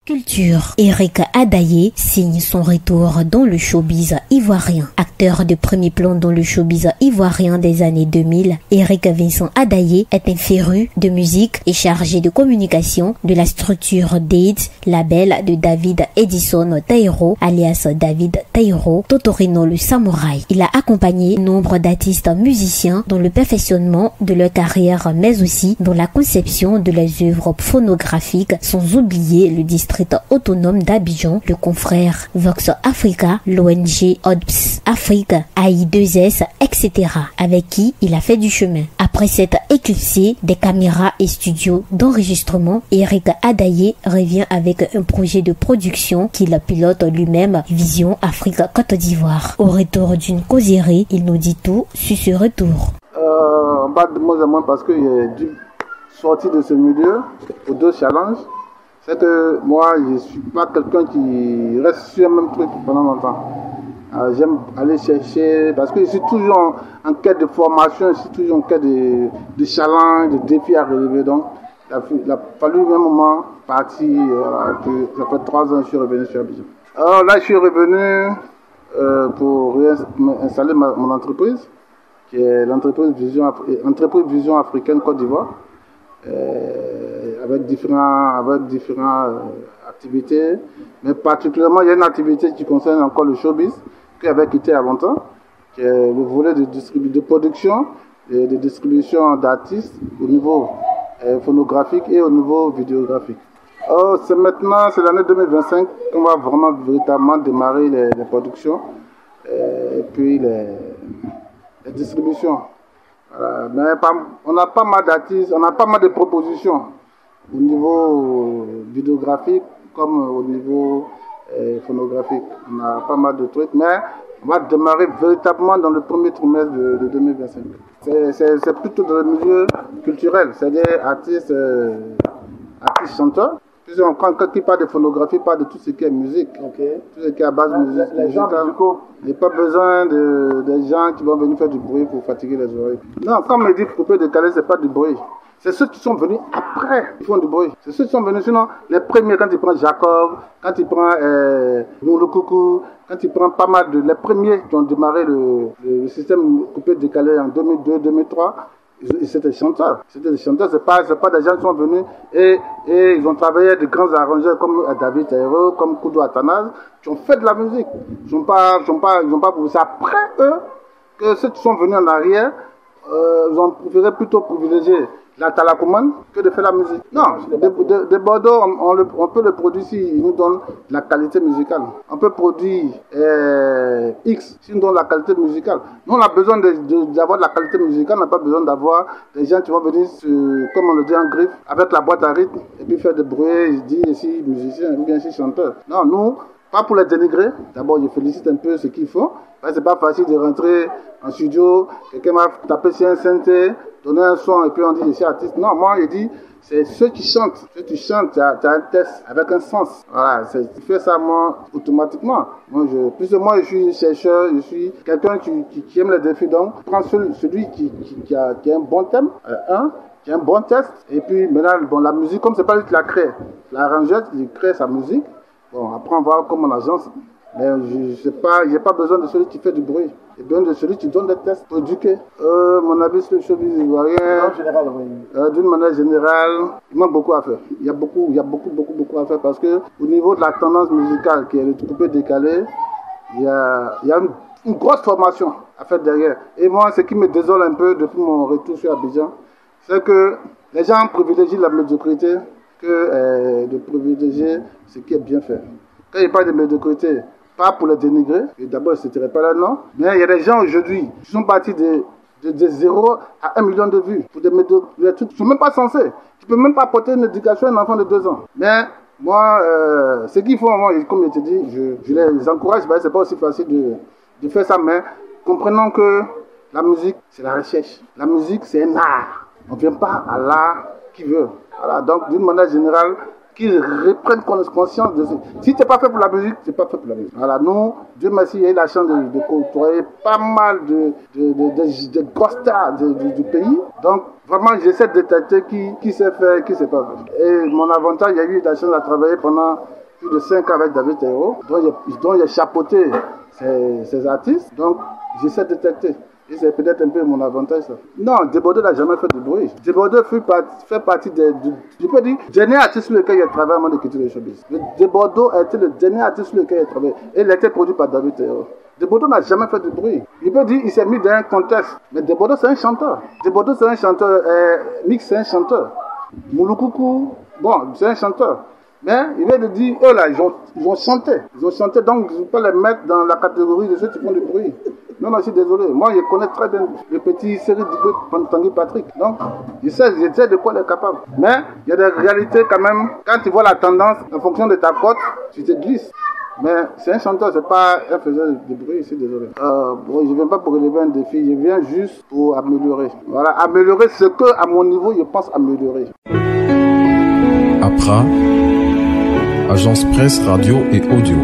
Culture. Eric Adaye signe son retour dans le showbiz ivoirien. Acteur de premier plan dans le showbiz ivoirien des années 2000, Eric Vincent Adaye est un féru de musique et chargé de communication de la structure Dade, label de David Edison Taïro, alias David Taïro, Totorino le Samouraï. Il a accompagné nombre d'artistes musiciens dans le perfectionnement de leur carrière, mais aussi dans la conception de leurs œuvres phonographiques, sans oublier le district autonome d'Abidjan, le confrère Vox Africa, l'ONG ODPS Afrique, AI2S, etc., avec qui il a fait du chemin. Après s'être éclipsé des caméras et studios d'enregistrement, Eric Adaye revient avec un projet de production qu'il pilote lui-même, Vision Afrique Côte d'Ivoire. Au retour d'une causerie, il nous dit tout sur ce retour. Pas de moins en moins parce que j'ai dû sortir de ce milieu pour deux challenges. C'est que moi, je ne suis pas quelqu'un qui reste sur le même truc pendant longtemps. J'aime aller chercher, parce que je suis toujours en quête de formation, je suis toujours en quête de challenge, de défis à relever. Donc, il a fallu un moment partir. Ça fait 3 ans que je suis revenu sur Abidjan. Alors là, je suis revenu pour installer mon entreprise, qui est l'entreprise Vision Africaine Côte d'Ivoire. Avec différentes activités, mais particulièrement il y a une activité qui concerne encore le showbiz que j'avais quitté il y a longtemps, qui est le volet de production et de distribution d'artistes au niveau phonographique et au niveau vidéographique. C'est l'année 2025 qu'on va vraiment véritablement démarrer les productions et puis les distributions. Mais on a pas mal d'artistes, on a pas mal de propositions au niveau vidéographique comme au niveau phonographique. On a pas mal de trucs, mais on va démarrer véritablement dans le premier trimestre de 2025. C'est plutôt dans le milieu culturel, c'est-à-dire artistes chanteurs. Quand il parle de phonographie, il parle de tout ce qui est musique, okay. Tout ce qui est à base musicale. Il n'y a pas besoin de gens qui vont venir faire du bruit pour fatiguer les oreilles. Non, quand on me dit coupé décalé, ce n'est pas du bruit. C'est ceux qui sont venus après qui font du bruit. C'est ceux qui sont venus, sinon les premiers, quand ils prennent Jacob, quand ils prennent Moulou Coucou, quand ils prennent pas mal les premiers qui ont démarré le système coupé décalé en 2002-2003, c'était des chanteurs. C'était des chanteurs, c'est pas des gens qui sont venus et ils ont travaillé avec de grands arrangeurs comme David Taïro, comme Koudou Athanase, qui ont fait de la musique. Ils n'ont pas c'est après eux que ceux qui sont venus en arrière, ils ont préféré plutôt privilégier la Talakoumane que de faire la musique. Non, de Bordeaux, on peut le produire s'il nous donne la qualité musicale. On peut produire X s'il nous donne la qualité musicale. Nous, on a besoin d'avoir de la qualité musicale, on n'a pas besoin d'avoir des gens qui vont venir, comme on le dit en griffe, avec la boîte à rythme, et puis faire des bruits, dire ici musicien ou bien ici chanteur. Non, nous, pas pour les dénigrer. D'abord, je félicite un peu ce qu'ils font. C'est pas facile de rentrer en studio, quelqu'un m'a tapé sur un synthé, donner un son et puis on dit je suis artiste. Non, moi je dis c'est ceux qui chantent. Ceux qui chantent, tu as un test avec un sens. Voilà, tu fais ça moi automatiquement. Je suis chercheur, je suis quelqu'un qui aime les défis. Donc, prends celui qui a un bon thème, qui a un bon test. Et puis maintenant, la musique, comme c'est pas lui qui la crée, l'arrangeur qui crée sa musique. Bon, après on va comme on agence. Mais je n'ai pas besoin de celui qui fait du bruit. J'ai besoin de celui qui donne des tests pour éduquer. Mon avis sur le showbiz ivoirien, d'une manière générale, il manque beaucoup à faire. Il y a beaucoup à faire parce que au niveau de la tendance musicale qui est le coupé décalé, il y a une grosse formation à faire derrière. Et moi, ce qui me désole un peu depuis mon retour sur Abidjan, c'est que les gens privilégient la médiocrité que de privilégier ce qui est bien fait. Quand il parle de médiocrité, pas pour le dénigrer, et d'abord je ne serais pas là, non. Mais il y a des gens aujourd'hui qui sont partis de 0 à 1 million de vues pour des trucs qui ne sont même pas censés. Tu ne peux même pas apporter une éducation à un enfant de 2 ans. Mais moi, ce qu'il faut, moi, comme je te dis, je les encourage, ce n'est pas aussi facile de faire ça, mais comprenons que la musique, c'est la recherche. La musique, c'est un art. On ne vient pas à l'art qui veut. Voilà, donc d'une manière générale, qu'ils reprennent conscience de ce. Si tu n'es pas fait pour la musique, tu n'es pas fait pour la musique. Voilà, nous, Dieu merci, il y a eu la chance de côtoyer pas mal de grosses stars du pays. Donc, vraiment, j'essaie de détecter qui sait faire, qui sait pas faire. Et mon avantage, il y a eu la chance de travailler pendant plus de 5 ans avec David Théo, dont j'ai chapeauté ces artistes. Donc, j'essaie de détecter. Et c'est peut-être un peu mon avantage, ça. Non, Débordeux n'a jamais fait de bruit. Débordeux fait partie je peux dire, dernier artiste sur lequel il a travaillé avant de quitter le showbiz. Débordeux a été le dernier artiste sur lequel il a travaillé. Et il a été produit par David Théo. Débordeux n'a jamais fait de bruit. Il peut dire qu'il s'est mis dans un contexte. Mais Débordeux, c'est un chanteur. Débordeux, c'est un chanteur. Mix, c'est un chanteur. Mouloukoukou, bon, c'est un chanteur. Mais il vient de dire, eux là, ils ont chanté. Ils ont chanté, donc je ne peux pas les mettre dans la catégorie de ceux qui font du bruit. Non, je suis désolé. Moi, je connais très bien le petit série de Tanguy Patrick. Donc, je sais de quoi il est capable. Mais, il y a des réalités quand même. Quand tu vois la tendance, en fonction de ta cote, tu te glisses. Mais c'est un chanteur, c'est pas un faiseur de bruit, je suis désolé. Bon, je ne viens pas pour relever un défi, je viens juste pour améliorer. Voilà, améliorer ce que, à mon niveau, je pense améliorer. APRA, Agence Presse, Radio et Audio.